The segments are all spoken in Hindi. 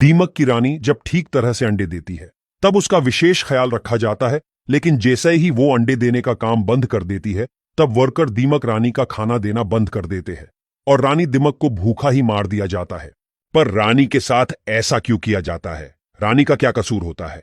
दीमक की रानी जब ठीक तरह से अंडे देती है तब उसका विशेष ख्याल रखा जाता है, लेकिन जैसे ही वो अंडे देने का काम बंद कर देती है तब वर्कर दीमक रानी का खाना देना बंद कर देते हैं और रानी दीमक को भूखा ही मार दिया जाता है। पर रानी के साथ ऐसा क्यों किया जाता है? रानी का क्या कसूर होता है?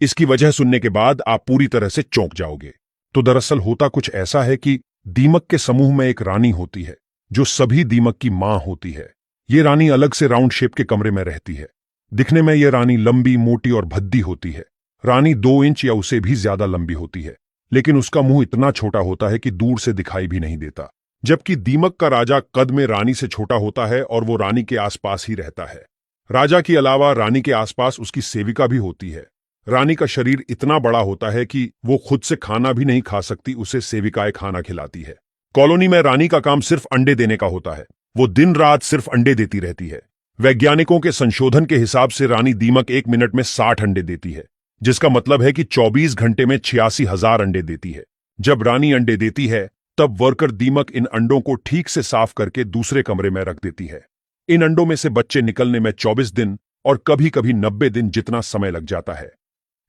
इसकी वजह सुनने के बाद आप पूरी तरह से चौंक जाओगे। तो दरअसल होता कुछ ऐसा है कि दीमक के समूह में एक रानी होती है जो सभी दीमक की मां होती है। ये रानी अलग से राउंड शेप के कमरे में रहती है। दिखने में यह रानी लंबी, मोटी और भद्दी होती है। रानी 2 इंच या उसे भी ज्यादा लंबी होती है, लेकिन उसका मुंह इतना छोटा होता है कि दूर से दिखाई भी नहीं देता। जबकि दीमक का राजा कद में रानी से छोटा होता है और वो रानी के आसपास ही रहता है। राजा के अलावा रानी के आसपास उसकी सेविका भी होती है। रानी का शरीर इतना बड़ा होता है कि वो खुद से खाना भी नहीं खा सकती, उसे सेविकाएं खाना खिलाती है। कॉलोनी में रानी का काम सिर्फ अंडे देने का होता है। वो दिन रात सिर्फ अंडे देती रहती है। वैज्ञानिकों के संशोधन के हिसाब से रानी दीमक 1 मिनट में 60 अंडे देती है, जिसका मतलब है कि 24 घंटे में 86,000 अंडे देती है। जब रानी अंडे देती है तब वर्कर दीमक इन अंडों को ठीक से साफ करके दूसरे कमरे में रख देती है। इन अंडों में से बच्चे निकलने में 24 दिन और कभी कभी 90 दिन जितना समय लग जाता है।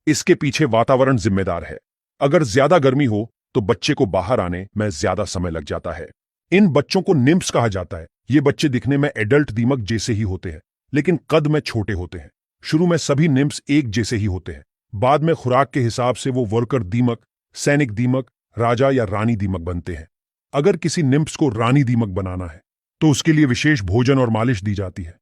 इसके पीछे वातावरण जिम्मेदार है। अगर ज्यादा गर्मी हो तो बच्चे को बाहर आने में ज्यादा समय लग जाता है। इन बच्चों को निम्प्स कहा जाता है। ये बच्चे दिखने में एडल्ट दीमक जैसे ही होते हैं, लेकिन कद में छोटे होते हैं। शुरू में सभी निम्प्स एक जैसे ही होते हैं। बाद में खुराक के हिसाब से वो वर्कर दीमक, सैनिक दीमक, राजा या रानी दीमक बनते हैं। अगर किसी निम्प्स को रानी दीमक बनाना है तो उसके लिए विशेष भोजन और मालिश दी जाती है।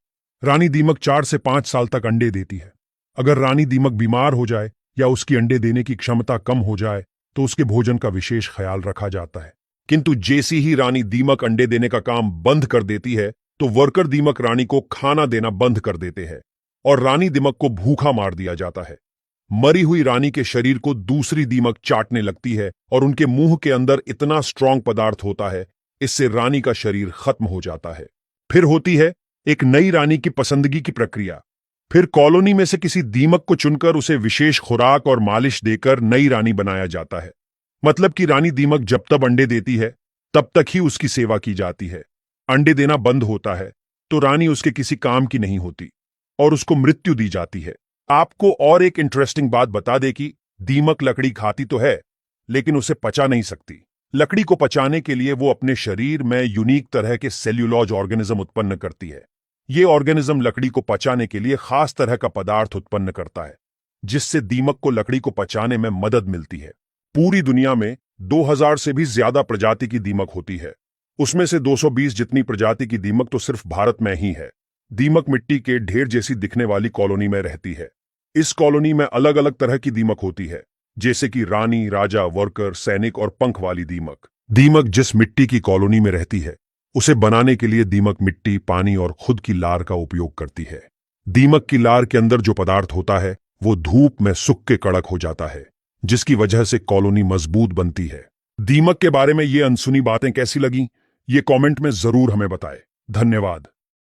रानी दीमक 4 से 5 साल तक अंडे देती है। अगर रानी दीमक बीमार हो जाए या उसकी अंडे देने की क्षमता कम हो जाए तो उसके भोजन का विशेष ख्याल रखा जाता है। किंतु जैसी ही रानी दीमक अंडे देने का काम बंद कर देती है तो वर्कर दीमक रानी को खाना देना बंद कर देते हैं और रानी दीमक को भूखा मार दिया जाता है। मरी हुई रानी के शरीर को दूसरी दीमक चाटने लगती है और उनके मुंह के अंदर इतना स्ट्रांग पदार्थ होता है, इससे रानी का शरीर खत्म हो जाता है। फिर होती है एक नई रानी की पसंदगी की प्रक्रिया। फिर कॉलोनी में से किसी दीमक को चुनकर उसे विशेष खुराक और मालिश देकर नई रानी बनाया जाता है। मतलब कि रानी दीमक जब तक अंडे देती है तब तक ही उसकी सेवा की जाती है। अंडे देना बंद होता है तो रानी उसके किसी काम की नहीं होती और उसको मृत्यु दी जाती है। आपको और एक इंटरेस्टिंग बात बता दे कि दीमक लकड़ी खाती तो है, लेकिन उसे पचा नहीं सकती। लकड़ी को पचाने के लिए वो अपने शरीर में यूनिक तरह के सेल्यूलोज ऑर्गेनिज्म उत्पन्न करती है। ये ऑर्गेनिज्म लकड़ी को पचाने के लिए खास तरह का पदार्थ उत्पन्न करता है, जिससे दीमक को लकड़ी को पचाने में मदद मिलती है। पूरी दुनिया में 2000 से भी ज्यादा प्रजाति की दीमक होती है। उसमें से 220 जितनी प्रजाति की दीमक तो सिर्फ भारत में ही है। दीमक मिट्टी के ढेर जैसी दिखने वाली कॉलोनी में रहती है। इस कॉलोनी में अलग अलग तरह की दीमक होती है, जैसे कि रानी, राजा, वर्कर, सैनिक और पंख वाली दीमक। दीमक जिस मिट्टी की कॉलोनी में रहती है उसे बनाने के लिए दीमक मिट्टी, पानी और खुद की लार का उपयोग करती है। दीमक की लार के अंदर जो पदार्थ होता है वो धूप में सूख के कड़क हो जाता है, जिसकी वजह से कॉलोनी मजबूत बनती है। दीमक के बारे में ये अनसुनी बातें कैसी लगी, ये कमेंट में जरूर हमें बताएं। धन्यवाद।